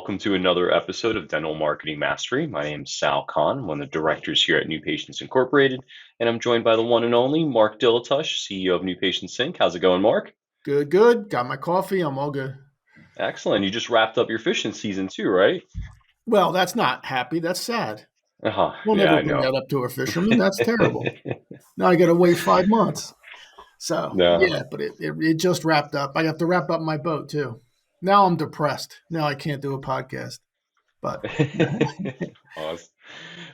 welcome to another episode of Dental Marketing Mastery. My name is Sal Khan, I'm one of the directors here at New Patients Incorporated, and I'm joined by the one and only Mark Dilatush, CEO of New Patients Inc. How's it going, Mark? Good, good. Got my coffee. I'm all good. Excellent. You just wrapped up your fishing season too, right? Well, that's not happy. That's sad. We'll Yeah, never I bring know. that up to a fisherman. That's terrible. Now I got to wait 5 months. So No. yeah, but it just wrapped up. I have to wrap up my boat too. Now I'm depressed. Now I can't do a podcast. But Awesome.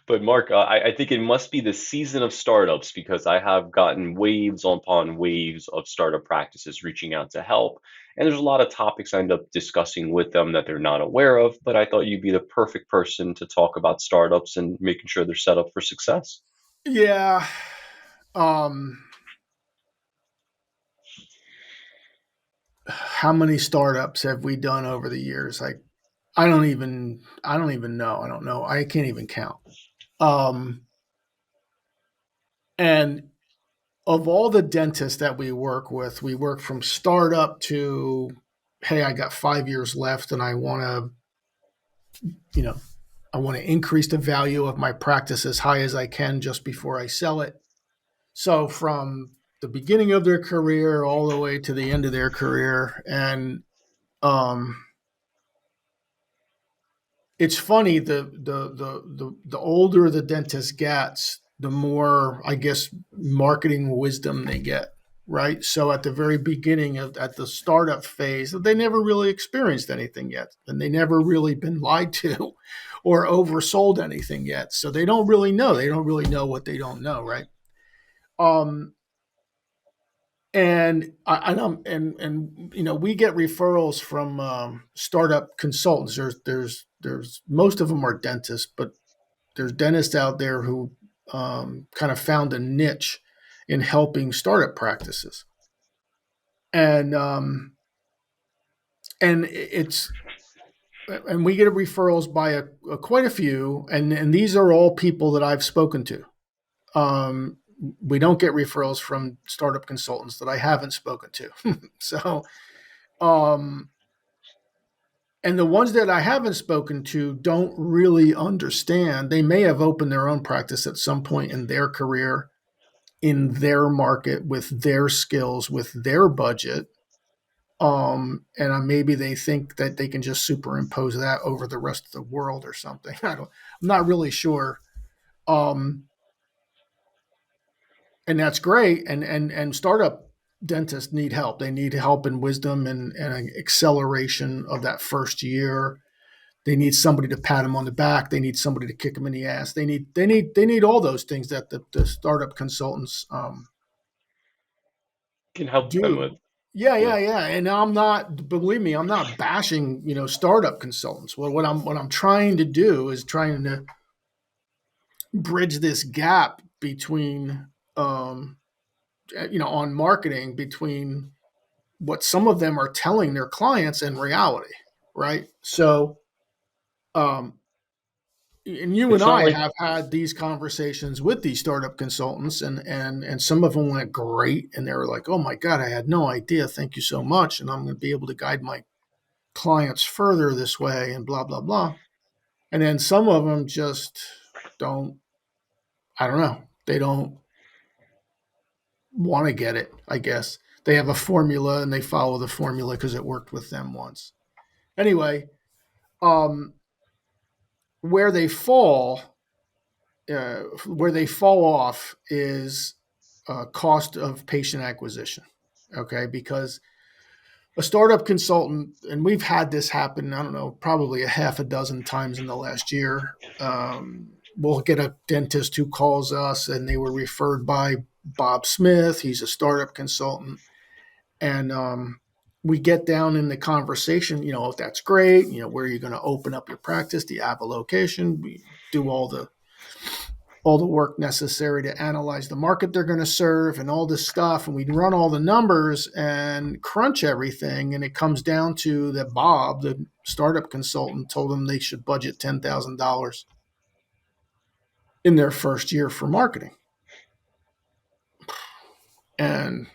But Mark, I think it must be the season of startups because I have gotten waves upon waves of startup practices reaching out to help. And there's a lot of topics I end up discussing with them that they're not aware of, but I thought you'd be the perfect person to talk about startups and making sure they're set up for success. yeah, um, how many startups have we done over the years? I don't even know. I don't know. I can't even count. Um, and of all the dentists that we work with, we work from startup to, hey, I got 5 years left and you know, I want to increase the value of my practice as high as I can just before I sell it. So from the beginning of their career all the way to the end of their career. And um, it's funny, the older the dentist gets, the more, I guess, marketing wisdom they get, right? So at the very beginning of at the startup phase, they never really experienced anything yet, and they never really been lied to or oversold anything yet. So they don't really know. They don't really know what they don't know, right? Um, and we get referrals from startup consultants. There's most of them are dentists, but there's dentists out there who kind of found a niche in helping startup practices, and and it's and we get referrals by quite a few, and these are all people that I've spoken to. Um, we don't get referrals from startup consultants that I haven't spoken to. So, um, and the ones that I haven't spoken to don't really understand. They may have opened their own practice at some point in their career, in their market, with their skills, with their budget. And maybe they think that they can just superimpose that over the rest of the world or something. I'm not really sure. Um, and that's great. And startup dentists need help. They need help and wisdom and an acceleration of that first year. They need somebody to pat them on the back. They need somebody to kick them in the ass. They need all those things that the startup consultants Can help them with. do. Yeah, Yeah. yeah, yeah. And I'm not, believe me, I'm not bashing, startup consultants. Well, what I'm trying to do is trying to bridge this gap between on marketing, between what some of them are telling their clients and reality, right? So um and you and It's not I like have had these conversations with these startup consultants, and some of them went great, and they were like, "Oh my God, I had no idea. Thank you so much, and I'm going to be able to guide my clients further this way," and blah blah blah. And then some of them just don't. I don't know. They don't want to get it. I guess they have a formula and they follow the formula because it worked with them once. Anyway, um, where they fall where they fall off is cost of patient acquisition. Okay, because a startup consultant, and we've had this happen, I don't know, probably a half a dozen times in the last year. We'll get a dentist who calls us and they were referred by Bob Smith. He's a startup consultant. And we get down in the conversation, that's great. Where are you going to open up your practice? Do you have a location? We do all the work necessary to analyze the market they're going to serve and all this stuff. And we run all the numbers and crunch everything. And it comes down to that Bob, the startup consultant, told them they should budget $10,000 in their first year for marketing. And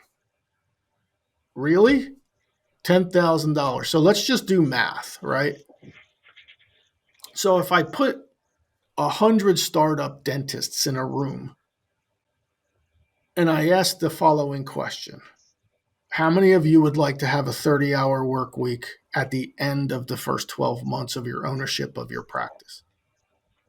really? $10,000. So let's just do math, right? So if I put 100 startup dentists in a room and I ask the following question: how many of you would like to have a 30-hour work week at the end of the first 12 months of your ownership of your practice?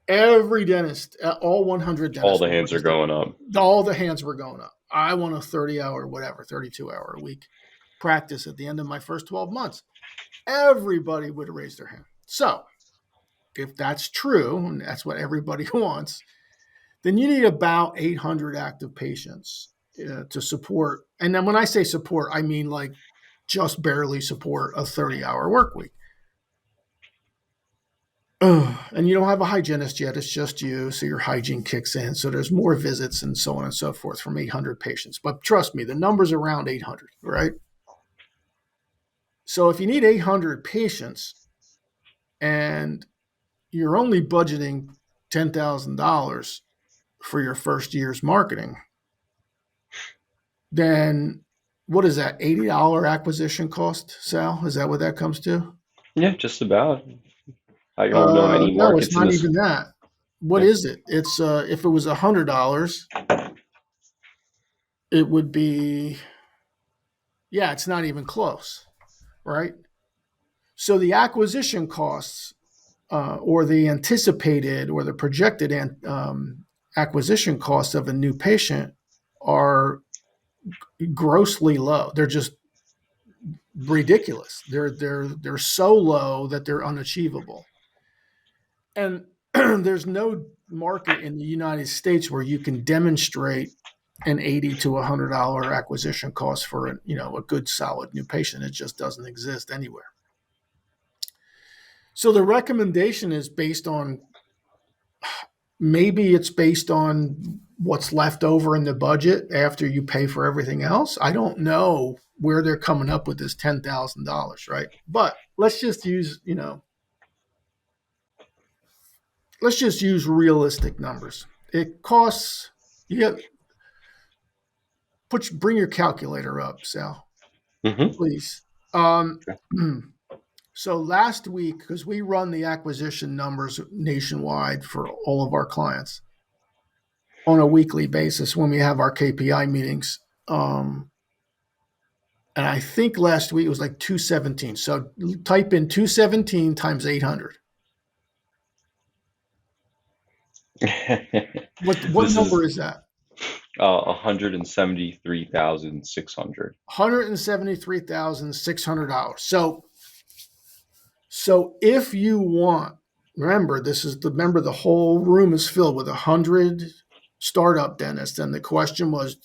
Every dentist, all 100 All dentists the would hands are raise their, going up. all the hands were going up. I want a 30-hour, whatever, 32-hour a week practice at the end of my first 12 months. Everybody would raise their hand. So if that's true, and that's what everybody wants, then you need about 800 active patients to support. And then when I say support, I mean like just barely support a 30-hour work week. And you don't have a hygienist yet. It's just you. So your hygiene kicks in. So there's more visits and so on and so forth from 800 patients. But trust me, the number's around 800, right? So if you need 800 patients and you're only budgeting $10,000 for your first year's marketing, then what is that, $80 acquisition cost, Sal? Is that what that comes to? Yeah, just about. I don't know any No, it's markets in not this. even that. What Yeah. is it? It's if it was $100, it would be, yeah, it's not even close, right? So the acquisition costs, or the anticipated or the projected acquisition costs of a new patient are grossly low. They're just ridiculous. They're so low that they're unachievable. And there's no market in the United States where you can demonstrate an $80 to $100 acquisition cost for a good solid new patient. It just doesn't exist anywhere. So the recommendation is based on, maybe it's based on what's left over in the budget after you pay for everything else. I don't know where they're coming up with this $10,000, right? But let's just use realistic numbers. It costs, you get, bring your calculator up, Sal, Hmm. please. So last week, because we run the acquisition numbers nationwide for all of our clients on a weekly basis when we have our KPI meetings. And I think last week it was like 217. So type in 217 times 800. What This number is is that? 173,600. $173,600. So if you want, remember, the whole room is filled with 100 startup dentists. And the question was,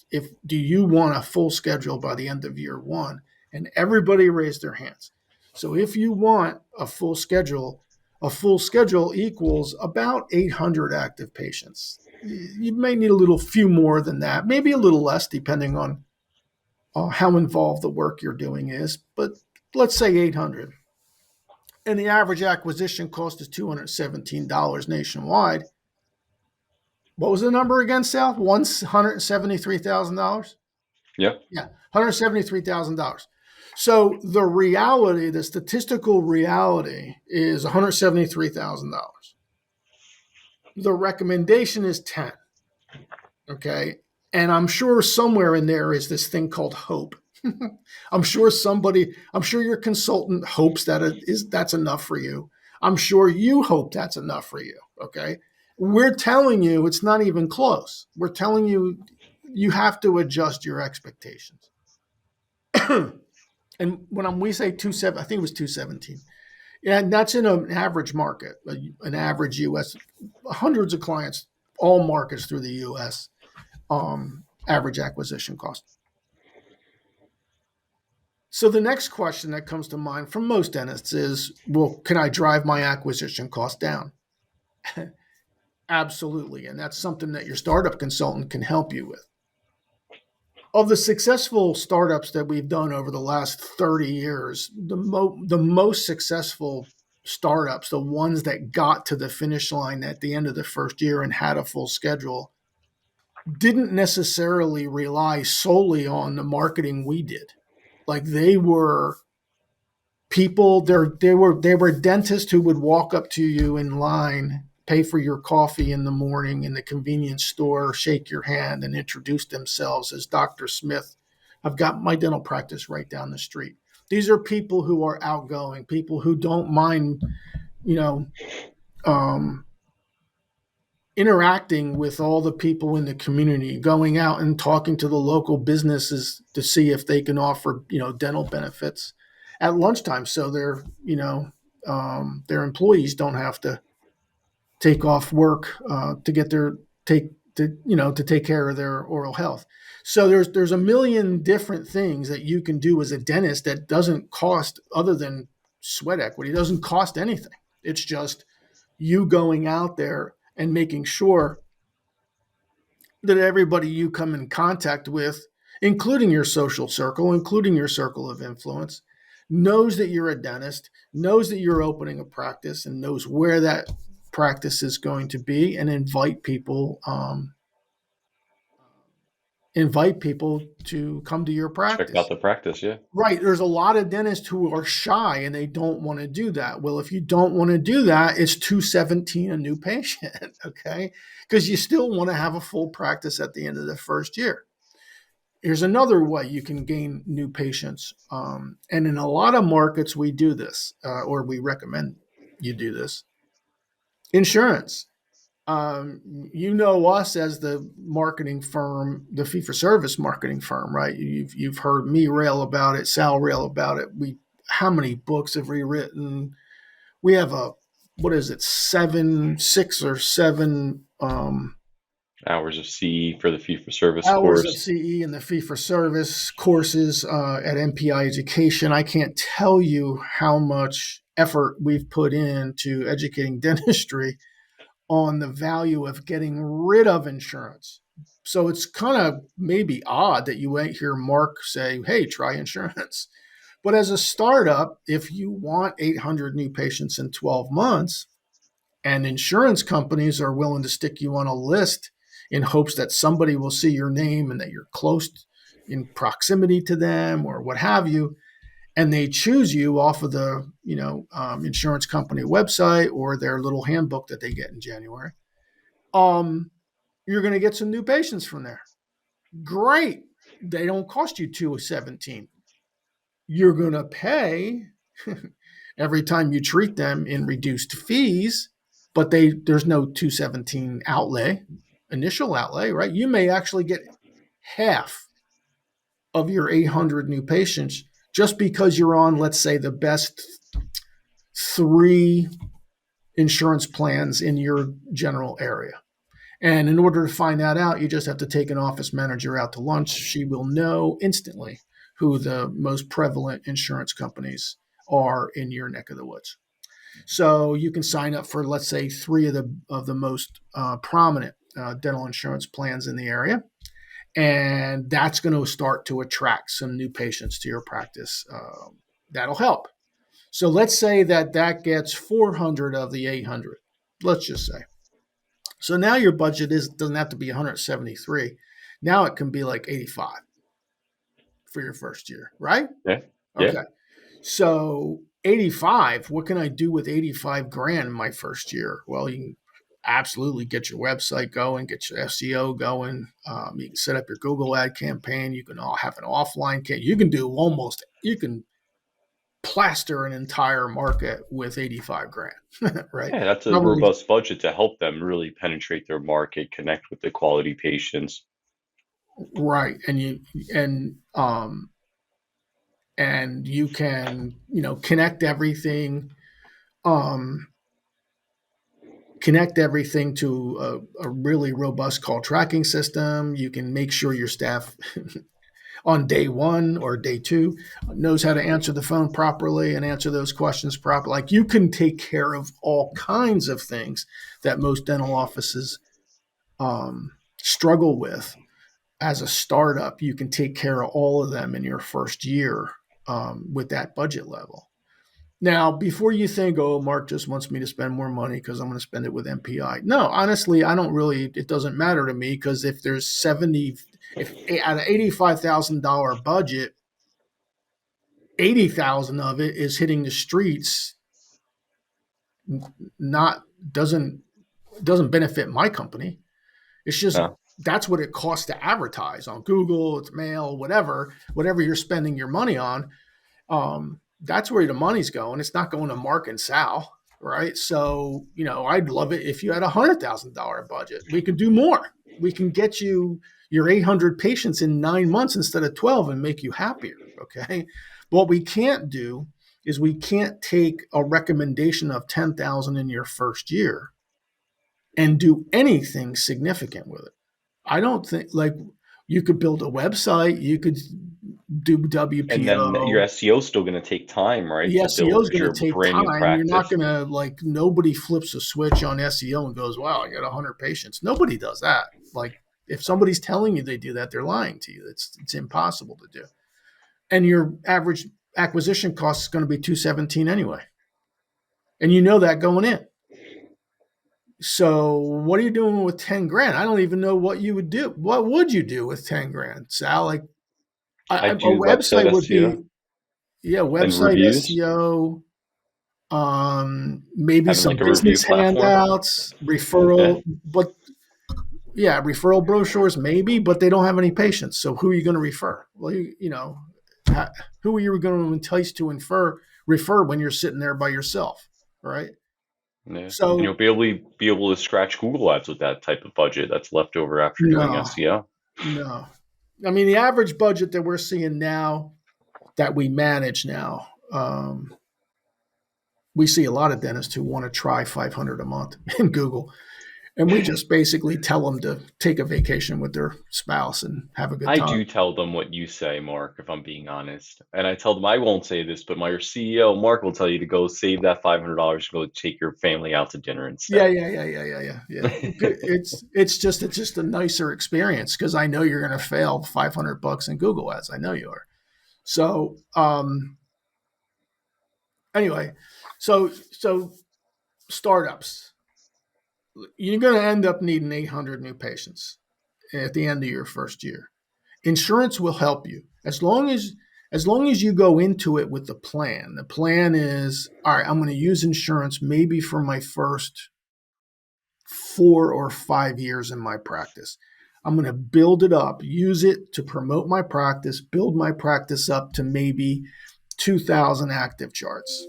do you want a full schedule by the end of year one? And everybody raised their hands. So if you want a full schedule equals about 800 active patients. You may need a little few more than that, maybe a little less, depending on how involved the work you're doing is. But let's say 800. And the average acquisition cost is $217 nationwide. What was the number again, Sal? $173,000? Yeah. Yeah, $173,000. So the statistical reality is $173,000. The recommendation is 10. Okay. And I'm sure somewhere in there is this thing called hope. I'm sure your consultant hopes that's enough for you. I'm sure you hope that's enough for you. Okay. We're telling you it's not even close. We're telling you you have to adjust your expectations. And when we say 27, I think it was 217. Yeah, and that's in an average market, an average US, hundreds of clients, all markets through the US, average acquisition cost. So the next question that comes to mind from most dentists is, well, can I drive my acquisition cost down? Absolutely. And that's something that your startup consultant can help you with. Of the successful startups that we've done over the last 30 years, the most successful startups, the ones that got to the finish line at the end of the first year and had a full schedule, didn't necessarily rely solely on the marketing we did. Like, they were People, they were dentists who would walk up to you in line, pay for your coffee in the morning in the convenience store, shake your hand, and introduce themselves as Dr. Smith. I've got my dental practice right down the street. These are people who are outgoing, people who don't mind, you know, um, interacting with all the people in the community, going out and talking to the local businesses to see if they can offer, dental benefits at lunchtime, so their employees don't have to take off work to get their take to take care of their oral health. So there's a million different things that you can do as a dentist that doesn't cost, other than sweat equity, doesn't cost anything. It's just you going out there and making sure that everybody you come in contact with, including your social circle, including your circle of influence, knows that you're a dentist, knows that you're opening a practice, and knows where that practice is going to be, and invite people to come to your Check out practice. the practice, yeah. Right. There's a lot of dentists who are shy and they don't want to do that. Well, if you don't want to do that, it's 217 a new patient, okay? Because you still want to have a full practice at the end of the first year. Here's another way you can gain new patients. And in a lot of markets, we do this, or we recommend you do this. Insurance. You know us as the marketing firm, the fee-for-service marketing firm, right? You've heard me rail about it, Sal rail about it. How many books have we written? We have what is it, 6 or 7 Hours of CE for the fee for service hours of course. CE and the fee-for-service courses at MPI Education. I can't tell you how much effort we've put into educating dentistry on the value of getting rid of insurance. So it's kind of maybe odd that you won't hear Mark say, hey, try insurance. But as a startup, if you want 800 new patients in 12 months, and insurance companies are willing to stick you on a list in hopes that somebody will see your name and that you're close in proximity to them or what have you, and they choose you off of the insurance company website or their little handbook that they get in January, you're going to get some new patients from there. Great. They don't cost you 217. You're going to pay every time you treat them in reduced fees, but there's no 217 initial outlay, right? You may actually get half of your 800 new patients just because you're on, let's say, the best 3 insurance plans in your general area. And in order to find that out, you just have to take an office manager out to lunch. She will know instantly who the most prevalent insurance companies are in your neck of the woods. So you can sign up for, let's say, 3 of the most prominent dental insurance plans in the area, and that's going to start to attract some new patients to your practice. That'll help. So let's say that gets 400 of the 800. Let's just say. So now your budget doesn't have to be 173. Now it can be like 85 for your first year, right? Yeah. Yeah. Okay. So 85, what can I do with 85 grand in my first year? Well, you can absolutely get your website going, get your SEO going. You can set up your Google ad campaign. You can all have an offline campaign. You can plaster an entire market with 85 grand, right? Yeah, that's a Probably robust budget to help them really penetrate their market, connect with the quality patients. right. And you can, um, connect everything to a really robust call tracking system. You can make sure your staff on day 1 or day 2 knows how to answer the phone properly and answer those questions properly. Like, you can take care of all kinds of things that most dental offices struggle with. As a startup, you can take care of all of them in your first year with that budget level. Now, before you think, oh, Mark just wants me to spend more money because I'm going to spend it with MPI. No, honestly, it doesn't matter to me, because if out of $85,000 budget, 80,000 of it is hitting the streets, not doesn't benefit my company. It's just No. that's what it costs to advertise on Google, it's mail, whatever you're spending your money on. That's where the money's going. It's not going to Mark and Sal, right? So, I'd love it if you had $100,000 budget. We could do more. We can get you your 800 patients in 9 months instead of 12 and make you happier. Okay. But what we can't do is we can't take a recommendation of 10,000 in your first year and do anything significant with it. I don't think like you could build a website, you could do And then your WPO. SEO is still going to take time, right, The to SEO build is as going your to take brand new time. You're not practice. going to like nobody flips a switch on SEO and goes, "Wow, I got 100 patients." Nobody does that. Like if somebody's telling you they do that, they're lying to you. It's impossible to do. And your average acquisition cost is going to be 217 anyway, and you know that going in. So what are you doing with 10 grand? I don't even know what you would do. What would you do with 10 grand, Sal? Like I a do website website would SEO be, yeah, and website reviews, SEO, maybe having some like a review business platform. handouts, Yeah. referral, but yeah, referral brochures maybe, but they don't have any patients. So who are you going to refer? Well, who are you going to entice to refer when you're sitting there by yourself, right? Yeah. And you'll So be able to scratch Google ads with that type of budget that's left over after doing no, SEO. no. I mean, the average budget that we're seeing now that we manage now, we see a lot of dentists who want to try 500 a month in Google. And we just basically tell them to take a vacation with their spouse and have a good I time. do tell them what you say, Mark, if I'm being honest. And I tell them I won't say this, but my CEO, Mark, will tell you to go save that $500 and go take your family out to dinner Yeah, instead. yeah, yeah, yeah, yeah, yeah, yeah. It's just a nicer experience because I know you're going to fail 500 bucks in Google ads. I know you are. So anyway, so startups, you're going to end up needing 800 new patients at the end of your first year. Insurance will help you as long as you go into it with the plan. The plan is, all right, I'm going to use insurance maybe for my first 4 or 5 years in my practice. I'm going to build it up, use it to promote my practice, build my practice up to maybe 2,000 active charts.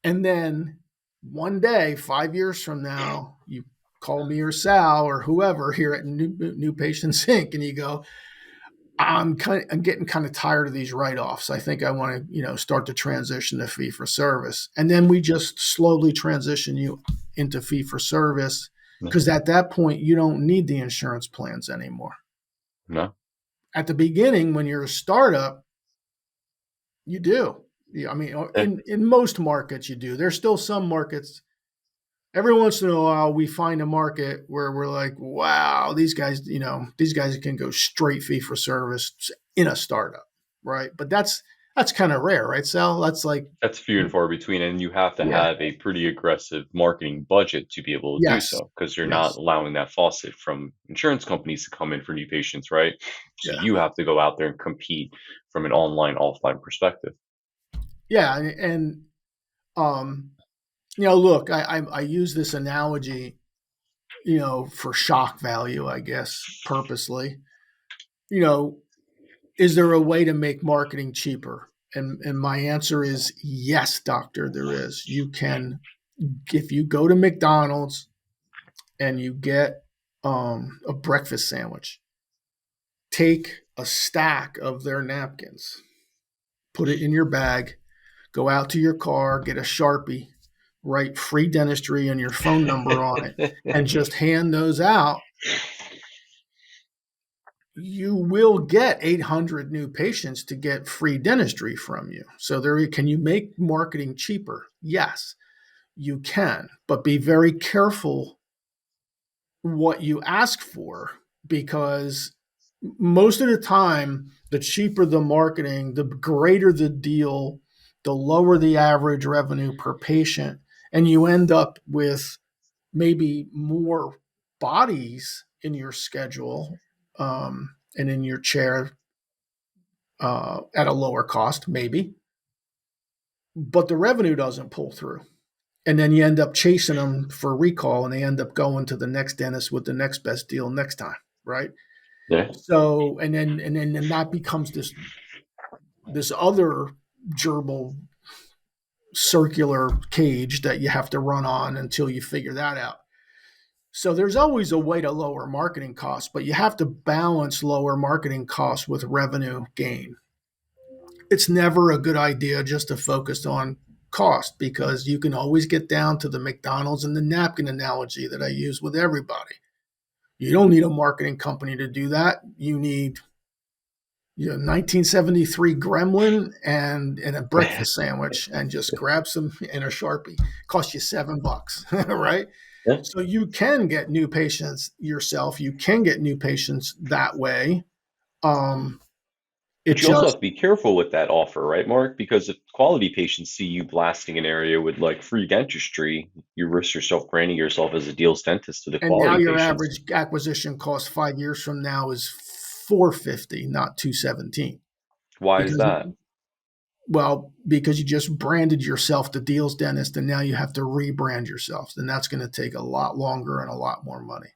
And then one day, 5 years from now, you call me or Sal or whoever here at New Patients Inc. and you go, I'm getting kind of tired of these write-offs. I think I want to, start to transition to fee for service. And then we just slowly transition you into fee for service No, because at that point you don't need the insurance plans anymore. no. At the beginning, when you're a startup, you do. I mean, Yeah, in most markets you do. There's still some markets. Every once in a while, we find a market where we're like, wow, these guys can go straight fee for service in a startup, right? But that's kind of rare, right, Sal? That's like, that's few and far between, and you have to yeah, have a pretty aggressive marketing budget to be able to do yes, so because you're not yes, allowing that faucet from insurance companies to come in for new patients, right? So yeah, you have to go out there and compete from an online, offline perspective. yeah, and um, look, I use this analogy, for shock value, I guess, purposely. You know, is there a way to make marketing cheaper? And my answer is yes, doctor, there is. You can, if you go to McDonald's and you get a breakfast sandwich, take a stack of their napkins, put it in your bag, go out to your car, get a Sharpie, write free dentistry and your phone number on it, and just hand those out. You will get 800 new patients to get free dentistry from you. So can you make marketing cheaper? Yes, you can, but be very careful what you ask for because most of the time, the cheaper the marketing, the greater the deal, the lower the average revenue per patient, and you end up with maybe more bodies in your schedule and in your chair at a lower cost, maybe, but the revenue doesn't pull through. And then you end up chasing them for recall, and they end up going to the next dentist with the next best deal next time, right? Yeah. So, and then that becomes this other gerbil circular cage that you have to run on until you figure that out. So there's always a way to lower marketing costs, but you have to balance lower marketing costs with revenue gain. It's never a good idea just to focus on cost, because you can always get down to the McDonald's and the napkin analogy that I use with everybody. You don't need a marketing company to do that. You need 1973 Gremlin and a breakfast sandwich, and just grab some and a Sharpie. Cost you $7, right? Yeah. So you can get new patients yourself. You can get new patients that way. Um, it But you also have just to be careful with that offer, right, Mark? Because if quality patients see you blasting an area with like free dentistry, you risk yourself branding yourself as a deals dentist to the And now quality your patients. average acquisition cost 5 years from now is 450, not 217, Why is because that? because you just branded yourself the deals dentist, and now you have to rebrand yourself, and that's going to take a lot longer and a lot more money.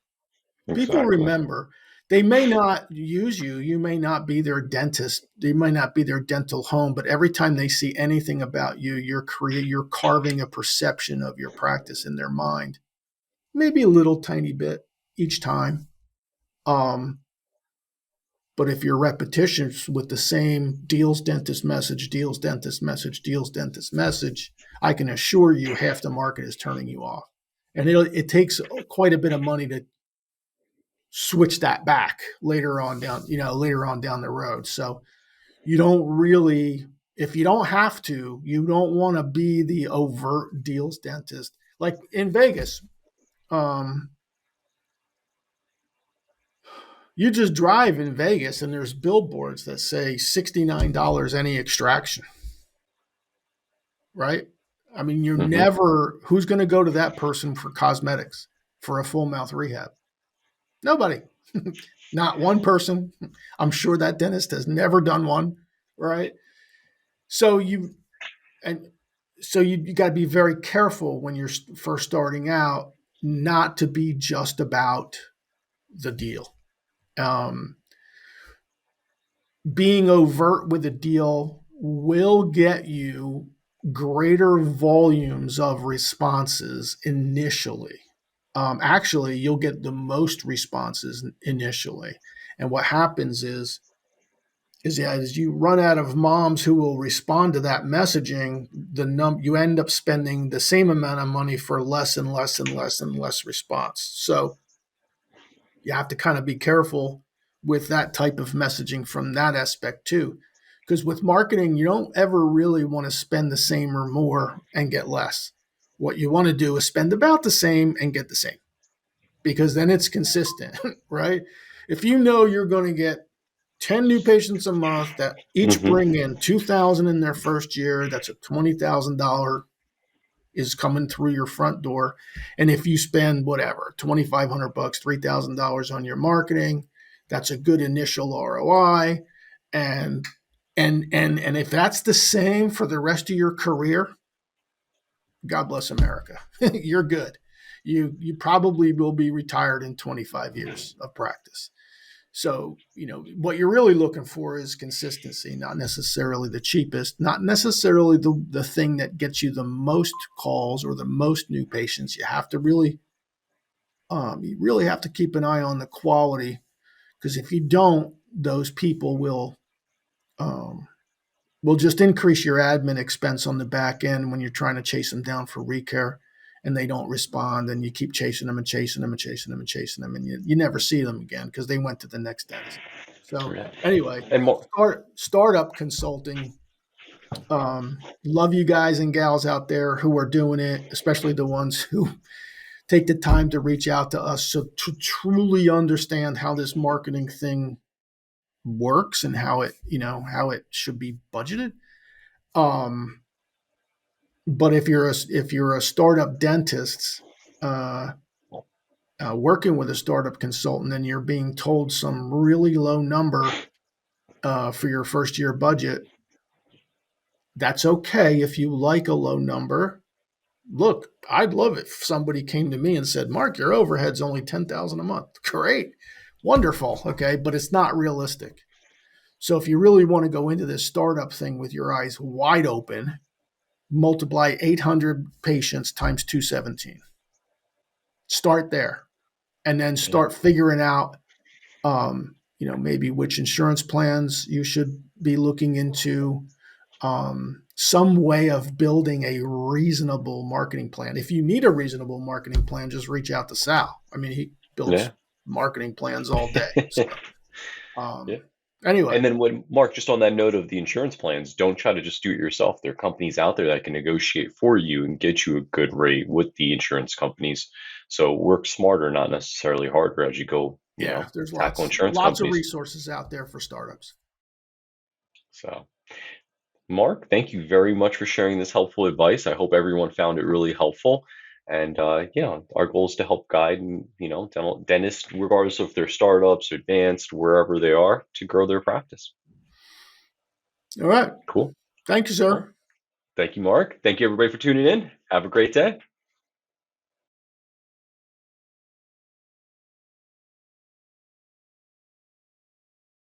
People Exactly. remember, they may not use you, you may not be their dentist, they might not be their dental home, but every time they see anything about you, you're carving a perception of your practice in their mind, maybe a little tiny bit each time. um, but if your repetitions with the same deals dentist message, deals dentist message, deals dentist message, I can assure you half the market is turning you off. And it takes quite a bit of money to switch that back later on down the road. So you don't really, if you don't have to, you don't want to be the overt deals dentist. Like in Vegas, um, you just drive in Vegas and there's billboards that say $69 any extraction, right? I mean, you're Hmm. never, who's going to go to that person for cosmetics, for a full mouth rehab? Nobody. Not one person. I'm sure that dentist has never done one, right? So and you got to be very careful when you're first starting out, not to be just about the deal. Um, Being overt with a deal will get you greater volumes of responses initially. Actually, you'll get the most responses initially. And what happens is as you run out of moms who will respond to that messaging, you end up spending the same amount of money for less and less and less and less response. So you have to kind of be careful with that type of messaging from that aspect too. Because with marketing, you don't ever really want to spend the same or more and get less. What you want to do is spend about the same and get the same, because then it's consistent, right? If you know you're going to get 10 new patients a month that each Hmm. bring in 2,000 in their first year, that's a $20,000 is coming through your front door. And if you spend whatever, 2,500 bucks, $3,000 on your marketing, that's a good initial ROI. And and if that's the same for the rest of your career, God bless America. You're good. You probably will be retired in 25 years of practice. So, what you're really looking for is consistency, not necessarily the cheapest, not necessarily the thing that gets you the most calls or the most new patients. You really have to keep an eye on the quality, because if you don't, those people um, will just increase your admin expense on the back end when you're trying to chase them down for recare, and they don't respond, and you keep chasing them and chasing them and chasing them and chasing them, and you never see them again because they went to the next dentist. So Yeah. anyway, And more. startup consulting. Love you guys and gals out there who are doing it, especially the ones who take the time to reach out to us, so to truly understand how this marketing thing works and how it should be budgeted. Um, but if you're a startup dentist, uh, working with a startup consultant, and you're being told some really low number, for your first year budget. That's okay if you like a low number. Look, I'd love it if somebody came to me and said, "Mark, your overhead's only 10,000 a month." Great, wonderful, okay, but it's not realistic. So if you really want to go into this startup thing with your eyes wide open, multiply 800 patients times 217. Start there, and then Yeah. start figuring out, maybe which insurance plans you should be looking into, some way of building a reasonable marketing plan. If you need a reasonable marketing plan, just reach out to Sal. I mean, he builds Yeah. marketing plans all day. So, Yeah. um, anyway, And then when Mark, just on that note of the insurance plans, don't try to just do it yourself. There are companies out there that can negotiate for you and get you a good rate with the insurance companies. So work smarter, not necessarily harder as you go, yeah, there's tackle lots insurance lots of companies. resources out there for startups. So Mark, thank you very much for sharing this helpful advice. I hope everyone found it really helpful. And our goal is to help guide and dental dentists, regardless if they're startups, advanced, wherever they are, to grow their practice. All right. Cool. Thank you, Well, sir. thank you, Mark. Thank you, everybody, for tuning in. Have a great day.